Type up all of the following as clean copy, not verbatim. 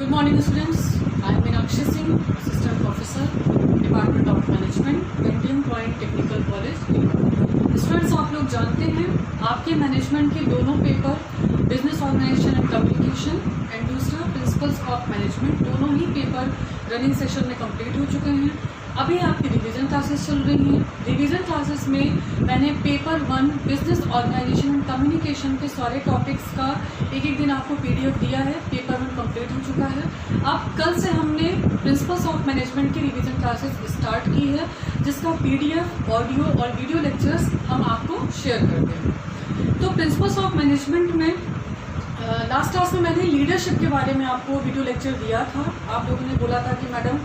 Good morning students. I am Meenakshi Singh, Assistant Professor, Department of Management, Indian Point Technical College. Students आप लोग जानते हैं आपके management के दोनों paper business organisation and communication and दूसरा प्रिंसिपल्स ऑफ मैनेजमेंट दोनों ही पेपर रनिंग सेशन में कंप्लीट हो चुके हैं। अभी आपकी रिवीजन क्लासेस चल रही हैं। रिवीजन क्लासेस में मैंने paper 1 business organisation and communication के सारे टॉपिक्स का एक दिन आपको पीडीएफ दिया है। पेपर 1 कंप्लीट हो चुका है। अब कल से हमने प्रिंसिपल्स ऑफ मैनेजमेंट की रिवीजन क्लासेस स्टार्ट की है, जिसका पीडीएफ, ऑडियो और वीडियो लेक्चर्स हम आपको शेयर करते हैं। तो प्रिंसिपल्स ऑफ मैनेजमेंट में लास्ट क्लास में मैंने लीडरशिप के बारे में आपको वीडियो लेक्चर दिया था। आप लोगों ने बोला था कि मैडम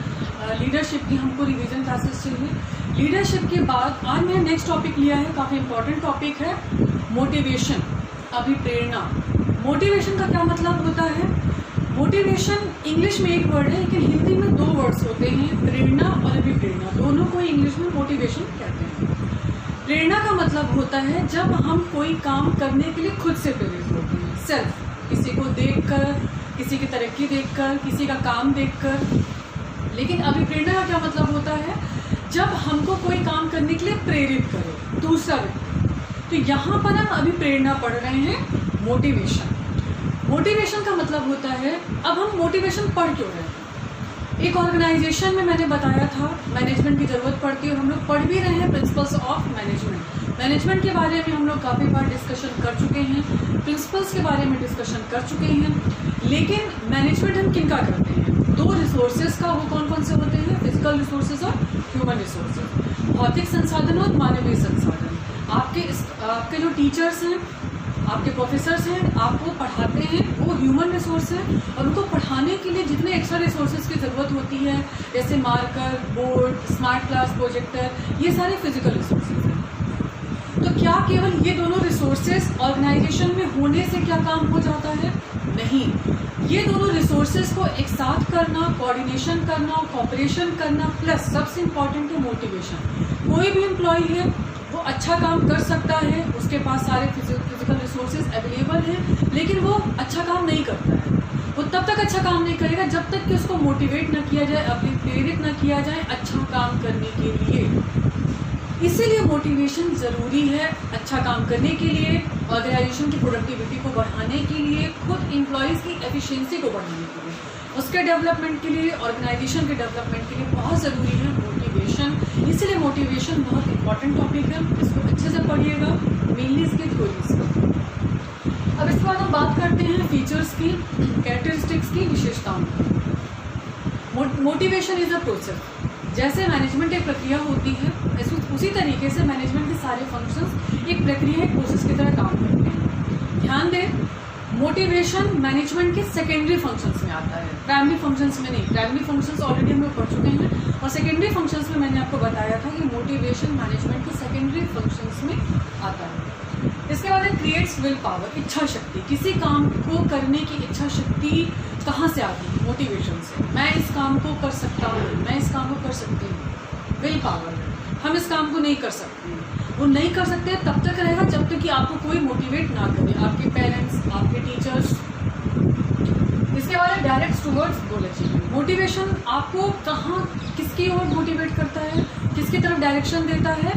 लीडरशिप की हमको रिवीजन क्लासेस चाहिए। लीडरशिप के बाद आज मैंने नेक्स्ट टॉपिक लिया है, काफ़ी इंपॉर्टेंट टॉपिक है, मोटिवेशन, अभिप्रेरणा। मोटिवेशन का क्या मतलब होता है? मोटिवेशन इंग्लिश में एक वर्ड है, लेकिन हिंदी में 2 वर्ड्स होते हैं, प्रेरणा और अभिप्रेरणा। दोनों को इंग्लिश में मोटिवेशन कहते हैं। प्रेरणा का मतलब होता है जब हम कोई काम करने के लिए खुद से प्रेरित होते हैं, सेल्फ, किसी को देखकर, किसी की तरक्की देखकर, किसी का काम देखकर। लेकिन अभिप्रेरणा का क्या मतलब होता है? जब हमको कोई काम करने के लिए प्रेरित करे दूसरा व्यक्ति। तो यहाँ पर हम अभिप्रेरणा पढ़ रहे हैं, मोटिवेशन। मोटिवेशन का मतलब होता है, अब हम मोटिवेशन पढ़ क्यों रहे हैं? एक ऑर्गेनाइजेशन में मैंने बताया था मैनेजमेंट की ज़रूरत पड़ती है, और हम लोग पढ़ भी रहे हैं प्रिंसिपल्स ऑफ मैनेजमेंट। मैनेजमेंट के बारे में हम लोग काफ़ी बार डिस्कशन कर चुके हैं, प्रिंसिपल्स के बारे में डिस्कशन कर चुके हैं। लेकिन मैनेजमेंट हम किन का करते हैं? 2 रिसोर्सेज का। वो कौन कौन से होते हैं? फिजिकल रिसोर्सेज और ह्यूमन रिसोर्सेज, भौतिक संसाधन और मानवीय संसाधन। आपके जो टीचर्स हैं, आपके प्रोफेसर्स हैं, आपको पढ़ाते हैं, वो ह्यूमन रिसोर्स है, और उनको पढ़ाने के लिए जितने एक्स्ट्रा रिसोर्सेज की ज़रूरत होती है, जैसे marker, board, smart class projector, ये सारे फिजिकल रिसोर्सेज हैं। तो क्या केवल ये दोनों रिसोर्सेज ऑर्गेनाइजेशन में होने से क्या काम हो जाता है? नहीं। ये दोनों रिसोर्सेज को एक साथ करना, कोऑर्डिनेशन करना, कोऑपरेशन करना, प्लस सबसे इम्पॉर्टेंट है मोटिवेशन। कोई भी एम्प्लॉय है वो अच्छा काम कर सकता है, उसके पास सारे फिजिकल रिसोर्सेज अवेलेबल हैं, लेकिन वो अच्छा काम नहीं करता है। वो तब तक अच्छा काम नहीं करेगा जब तक कि उसको मोटिवेट ना किया जाए, अपनी प्रेरित ना किया जाए अच्छा काम करने के लिए। इसीलिए मोटिवेशन ज़रूरी है अच्छा काम करने के लिए, ऑर्गेनाइजेशन की प्रोडक्टिविटी को बढ़ाने के लिए, खुद एम्प्लॉयज़ की एफिशिएंसी को बढ़ाने के लिए, उसके डेवलपमेंट के लिए, ऑर्गेनाइजेशन के डेवलपमेंट के लिए बहुत ज़रूरी है मोटिवेशन। इसलिए मोटिवेशन बहुत इंपॉर्टेंट टॉपिक है, इसको अच्छे से पढ़िएगा, मेनली इसकी थ्योरीज की। अब इसके बाद हम बात करते हैं फीचर्स की, कैरेक्टरिस्टिक्स की, विशेषताओं की। Motivation is a process. जैसे मैनेजमेंट एक प्रक्रिया होती है, उसी तरीके से मैनेजमेंट के सारे फंक्शंस एक प्रक्रिया, एक प्रोसेस की तरह काम करते हैं। ध्यान दें, मोटिवेशन मैनेजमेंट के सेकेंडरी फंक्शंस में आता है, प्राइमरी फंक्शंस में नहीं। प्राइमरी फंक्शंस ऑलरेडी हम लोग पढ़ चुके हैं, और सेकेंडरी फंक्शंस में मैंने आपको बताया था कि मोटिवेशन मैनेजमेंट के सेकेंडरी फंक्शंस में आता है। इसके बाद क्रिएट्स विल पावर, इच्छा शक्ति। किसी काम को करने की इच्छा शक्ति कहाँ से आती है? मोटिवेशन से। मैं इस काम को कर सकता हूँ, मैं इस काम को कर सकती हूँ, विल पावर। हम इस काम को नहीं कर सकते हैं, वो नहीं कर सकते तब तक रहेगा जब तक कि आपको कोई मोटिवेट ना करे, आपके पेरेंट्स, आपके टीचर्स। इसके बाद डायरेक्ट टुवर्ड्स गोल अचीवमेंट। मोटिवेशन आपको कहाँ, किसकी ओर मोटिवेट करता है, किसकी तरफ डायरेक्शन देता है?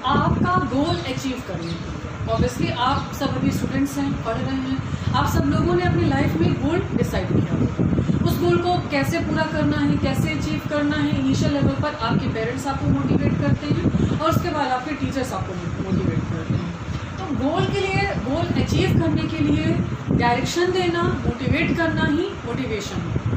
आपका गोल अचीव करने के लिए। ऑब्वियसली आप सब अभी स्टूडेंट्स हैं, पढ़ रहे हैं, आप सब लोगों ने अपनी लाइफ में गोल डिसाइड किया होगा। उस गोल को कैसे पूरा करना है, कैसे अचीव करना है, इनिशियल लेवल पर आपके पेरेंट्स आपको मोटिवेट करते हैं, और उसके बाद आपके टीचर्स आपको मोटिवेट करते हैं। तो गोल के लिए, गोल अचीव करने के लिए डायरेक्शन देना, मोटिवेट करना ही मोटिवेशन है।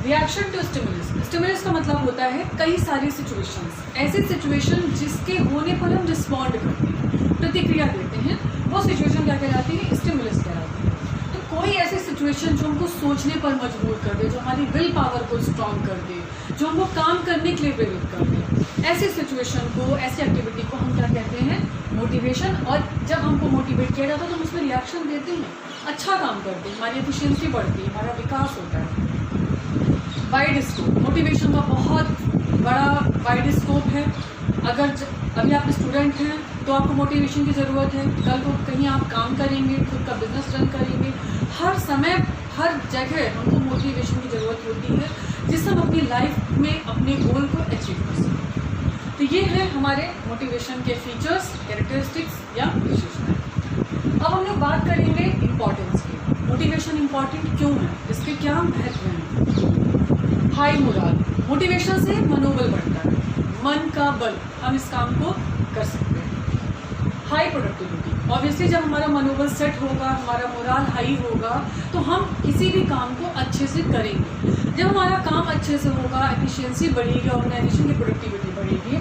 Reaction to stimulus. स्टिमुलस का मतलब होता है कई सारी सिचुएशंस, ऐसी सिचुएशन जिसके होने पर हम रिस्पॉन्ड करते हैं, प्रतिक्रिया देते हैं, वो सिचुएशन क्या कहलाती है? स्टिमुलस कहलाती है। तो कोई ऐसी सिचुएशन जो हमको सोचने पर मजबूर कर दे, जो हमारी विल पावर को स्ट्रॉन्ग कर दे, जो हमको काम करने के लिए प्रेरित कर दे, ऐसी सिचुएशन को, ऐसी एक्टिविटी को हम क्या कहते हैं? मोटिवेशन। और जब हमको मोटिवेट किया जाता है तो हम उसमें रिएक्शन देते हैं, अच्छा काम करते हैं, हमारी एफिशिएंसी बढ़ती है, हमारा विकास होता है। Wide scope. मोटिवेशन का बहुत बड़ा वाइड स्कोप है। अगर अभी आप स्टूडेंट हैं तो आपको मोटिवेशन की ज़रूरत है, कल को कहीं आप काम करेंगे, खुद का बिजनेस रन करेंगे, हर समय हर जगह उनको मोटिवेशन की ज़रूरत होती है जिससे हम अपनी लाइफ में अपने गोल को अचीव कर सकें। तो ये है हमारे मोटिवेशन के फीचर्स, कैरेक्टरिस्टिक्स या विशेषताएं। अब हम लोग बात करेंगे इम्पोर्टेंस की। मोटिवेशन इम्पॉर्टेंट क्यों है, इसके क्या महत्व हैं। हाई मोरल, मोटिवेशन से मनोबल बढ़ता है, मन का बल, हम इस काम को कर सकते हैं। हाई प्रोडक्टिविटी, ऑब्वियसली जब हमारा मनोबल सेट होगा, हमारा मोरल हाई होगा तो हम किसी भी काम को अच्छे से करेंगे। जब हमारा काम अच्छे से होगा, एफिशिएंसी बढ़ेगी, ऑर्गेनाइजेशन की प्रोडक्टिविटी बढ़ेगी,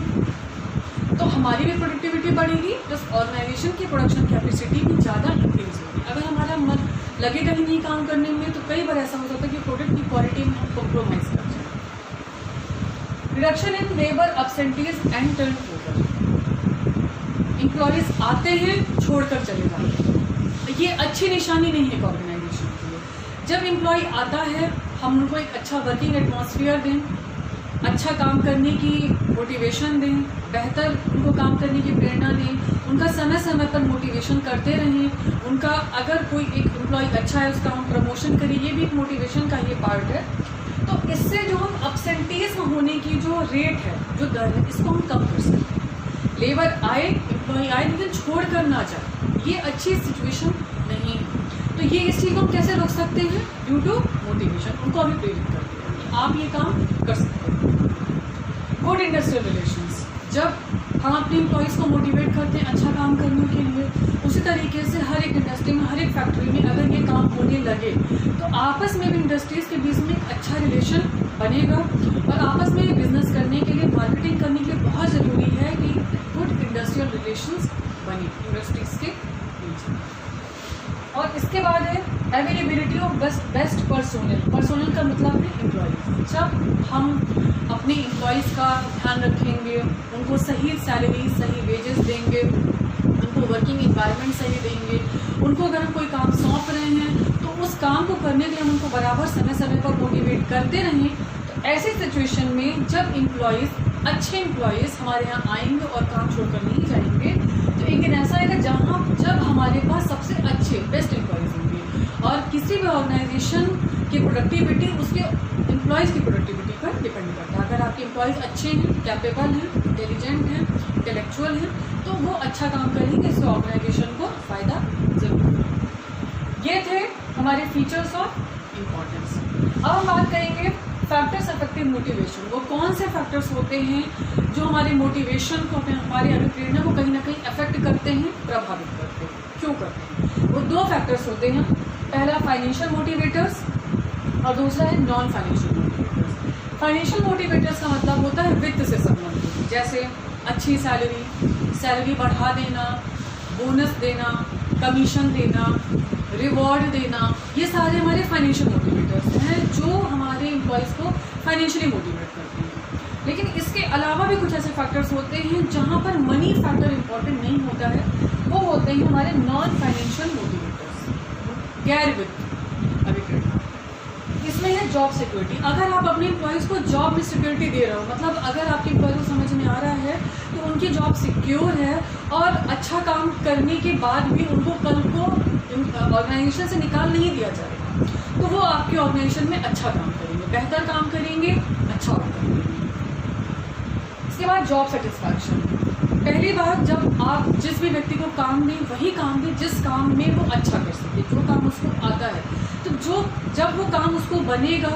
तो हमारी भी प्रोडक्टिविटी बढ़ेगी प्लस ऑर्गेनाइजेशन की प्रोडक्शन कैपेसिटी भी ज़्यादा इंक्रीज होगी। अगर हमारा मन लगेगा ही नहीं काम करने में तो कई बार ऐसा हो जाता है कि प्रोडक्ट की क्वालिटी में हम कॉम्प्रोमाइज़ कर जाए। Reduction in labour absentees and turnover, employees आते हैं छोड़कर चले जाते हैं, ये अच्छी निशानी नहीं है ऑर्गेनाइजेशन के लिए। जब एम्प्लॉय आता है हम उनको एक अच्छा वर्किंग एटमॉस्फेयर दें, अच्छा काम करने की मोटिवेशन दें, बेहतर उनको काम करने की प्रेरणा दें, उनका समय समय पर मोटिवेशन करते रहें। उनका अगर कोई एक एम्प्लॉय अच्छा है उसका हम प्रमोशन करें, ये भी एक मोटिवेशन का ये पार्ट है। तो इससे जो हम अब्सेंटीज़ होने की जो रेट है, जो दर है, इसको हम कम कर सकते हैं। लेबर आए, एम्प्लॉय आए लेकिन छोड़ कर ना जाए, ये अच्छी सिचुएशन नहीं है। तो ये इस चीज़ को हम कैसे रोक सकते हैं? ड्यू टू मोटिवेशन, उनको अभी प्रेरित करते हैं कि आप ये काम कर सकते हैं। गुड इंडस्ट्रियल रिलेशंस, जब हम अपने एम्प्लॉयज़ को मोटिवेट करते हैं अच्छा काम करने के लिए, उसी तरीके से हर एक इंडस्ट्री में, हर एक फैक्ट्री में अगर ये काम होने लगे तो आपस में भी इंडस्ट्रीज़ के बीच में एक अच्छा रिलेशन बनेगा। और आपस में बिजनेस करने के लिए, मार्केटिंग करने के लिए बहुत ज़रूरी है कि गुड इंडस्ट्रियल रिलेशंस बने इंडस्ट्रीज़ के बीच। और इसके बाद है अवेलेबिलिटी ऑफ बेस्ट पर्सोनल का मतलब है एम्प्लॉयज़। जब हम अपने एम्प्लॉयज़ का ध्यान रखेंगे, उनको सही सैलरी, सही वेजेस देंगे, उनको वर्किंग एनवायरनमेंट सही देंगे, उनको अगर हम कोई काम सौंप रहे हैं तो उस काम को करने के लिए हम उनको बराबर समय समय पर मोटिवेट करते रहें। तो ऐसी सिचुएशन में जब एम्प्लॉयज़, अच्छे एम्प्लॉयज़ हमारे यहाँ आएंगे और काम छोड़कर नहीं जाएंगे तो एक दिन ऐसा आएगा जब हमारे पास सबसे अच्छे बेस्ट एम्प्लॉयज़ होंगे। और किसी भी ऑर्गेनाइजेशन की प्रोडक्टिविटी उसके एम्प्लॉयज़ की प्रोडक्टिविटी पर डिपेंड करता है। अगर आपके एम्प्लॉयज़ अच्छे हैं, कैपेबल हैं, इंटेलिजेंट हैं, इंटेलेक्चुअल हैं तो वो अच्छा काम करेंगे, इससे ऑर्गेनाइजेशन को फ़ायदा जरूर होगा। ये थे हमारे फीचर्स ऑफ इम्पोर्टेंस। अब हम बात करेंगे फैक्टर्स अफेक्टिव मोटिवेशन। वो कौन से फैक्टर्स होते हैं जो हमारे मोटिवेशन को, हमारे अनुप्रेरणा को कहीं ना कहीं अफेक्ट करते हैं, प्रभावित करते हैं, क्यों करते हैं? वो दो फैक्टर्स होते हैं, पहला फाइनेंशियल मोटिवेटर्स और दूसरा है non financial motivators. Financial motivators का मतलब होता है वित्त से संबंधित, जैसे अच्छी सैलरी बढ़ा देना, बोनस देना, कमीशन देना, रिवॉर्ड देना, ये सारे हमारे फाइनेंशियल मोटिवेटर्स हैं जो हमारे एम्प्लॉयज़ को फाइनेंशियली मोटिवेट करते हैं। लेकिन इसके अलावा भी कुछ ऐसे फैक्टर्स होते हैं जहाँ पर मनी फैक्टर इम्पॉर्टेंट नहीं होता है, वो होते हैं हमारे नॉन फाइनेंशियल मोटिवेटर्स, गैर वित्त अभिप्रेरणा। इसमें है जॉब सिक्योरिटी। अगर आप अपने एम्प्लॉयज़ को जॉब में सिक्योरिटी दे रहे हो, मतलब अगर आपके एम्प्लॉय को समझ में आ रहा है तो उनकी जॉब सिक्योर है और अच्छा काम करने के बाद भी उनको कल को ऑर्गेनाइजेशन से निकाल नहीं दिया जाएगा, तो वो आपके ऑर्गेनाइजेशन में अच्छा काम करेंगे, बेहतर काम करेंगे, अच्छा वर्क करेंगे। इसके बाद जॉब सेटिस्फैक्शन। पहली बात, जब आप जिस भी व्यक्ति को काम दें वही काम दें जिस काम में वो अच्छा कर सके, जो काम उसको आता है। तो जब वो काम उसको बनेगा,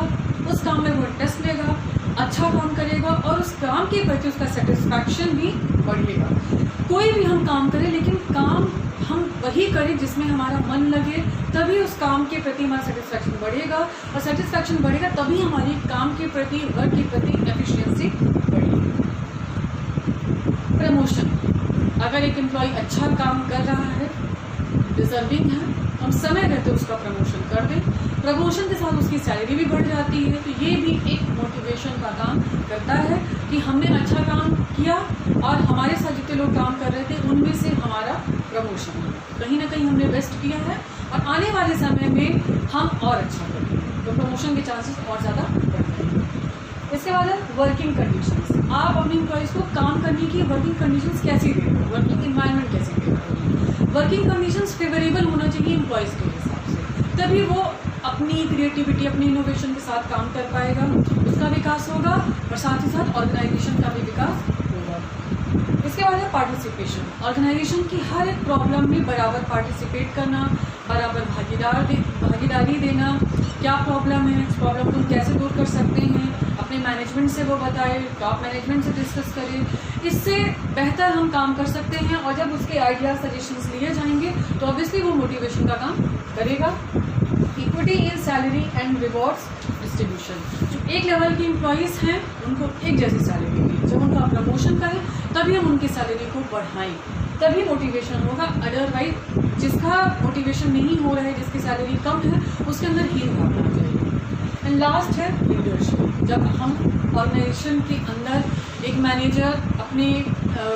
उस काम में वो इंटरेस्ट लेगा, अच्छा काम करेगा और उस काम के प्रति उसका सेटिस्फैक्शन भी बढ़ेगा। कोई भी हम काम करें लेकिन काम हम वही करें जिसमें हमारा मन लगे, तभी उस काम के प्रति हमारा सेटिस्फैक्शन बढ़ेगा और सेटिस्फैक्शन बढ़ेगा तभी हमारी काम के प्रति, वर्क के प्रति एफिशिएंसी बढ़ेगी। प्रमोशन, अगर एक एम्प्लॉय अच्छा काम कर रहा है, डिजर्विंग है, हम समय रहते उसका प्रमोशन कर दें, प्रमोशन के साथ उसकी सैलरी भी बढ़ जाती है, तो ये भी एक मोटिवेशन का काम करता है कि हमने अच्छा काम किया और हमारे साथ जितने लोग काम कर रहे थे उनमें से हमारा प्रमोशन हुआ, कहीं ना कहीं हमने बेस्ट किया है और आने वाले समय में हम और अच्छा करेंगे, तो प्रमोशन के चांसेस और ज़्यादा बढ़ते हैं। इसके बाद है वर्किंग कंडीशंस। आप अपने एम्प्लॉयज़ को काम करने की वर्किंग कंडीशंस कैसी दे रहे हो, वर्किंग एनवायरनमेंट कैसे दे रहे हो। वर्किंग कंडीशंस फेवरेबल होना चाहिए एम्प्लॉयज़ के हिसाब से, तभी वो अपनी क्रिएटिविटी, अपनी इनोवेशन के साथ काम कर पाएगा, उसका विकास होगा और साथ ही साथ ऑर्गेनाइजेशन का भी विकास होगा। इसके बाद है पार्टिसिपेशन। ऑर्गेनाइजेशन की हर एक प्रॉब्लम में बराबर पार्टिसिपेट करना, बराबर भागीदारी देना। क्या प्रॉब्लम है, इस प्रॉब्लम को हम कैसे दूर कर सकते हैं, अपने मैनेजमेंट से वो बताएं, टॉप मैनेजमेंट से डिस्कस करें। इससे बेहतर हम काम कर सकते हैं और जब उसके आइडिया सजेशंस लिए जाएंगे तो ऑब्वियसली वो मोटिवेशन का काम करेगा। Equity in salary and rewards distribution. जो एक लेवल के एम्प्लॉयज़ हैं उनको एक जैसी सैलरी दी, जब उनका प्रमोशन करें तभी हम उनकी सैलरी को बढ़ाएं, तभी मोटिवेशन होगा। अदरवाइज जिसका मोटिवेशन नहीं हो रहा है, जिसकी सैलरी कम है, उसके अंदर हीन भावना आ जाएगी। एंड लास्ट है लीडरशिप। जब हम ऑर्गेनाइजेशन के अंदर एक मैनेजर अपने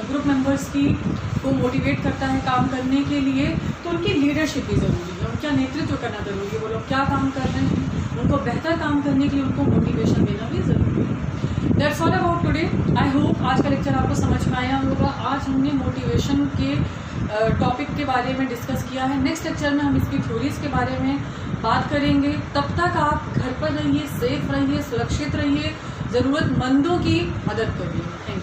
ग्रुप मेंबर्स को मोटिवेट करता है काम करने के लिए, तो उनकी लीडरशिप भी ज़रूरी है, उनका नेतृत्व करना ज़रूरी है। वो लोग क्या काम कर रहे हैं, उनको बेहतर काम करने के लिए उनको मोटिवेशन देना भी ज़रूरी है। That's all about today. I hope आज का लेक्चर आपको समझ में आया होगा। आज हमने मोटिवेशन के टॉपिक के बारे में डिस्कस किया है। नेक्स्ट लेक्चर में हम इसकी थ्योरीज के बारे में बात करेंगे। तब तक आप घर पर रहिए, सेफ रहिए, सुरक्षित रहिए, ज़रूरतमंदों की मदद करिए। Thank you.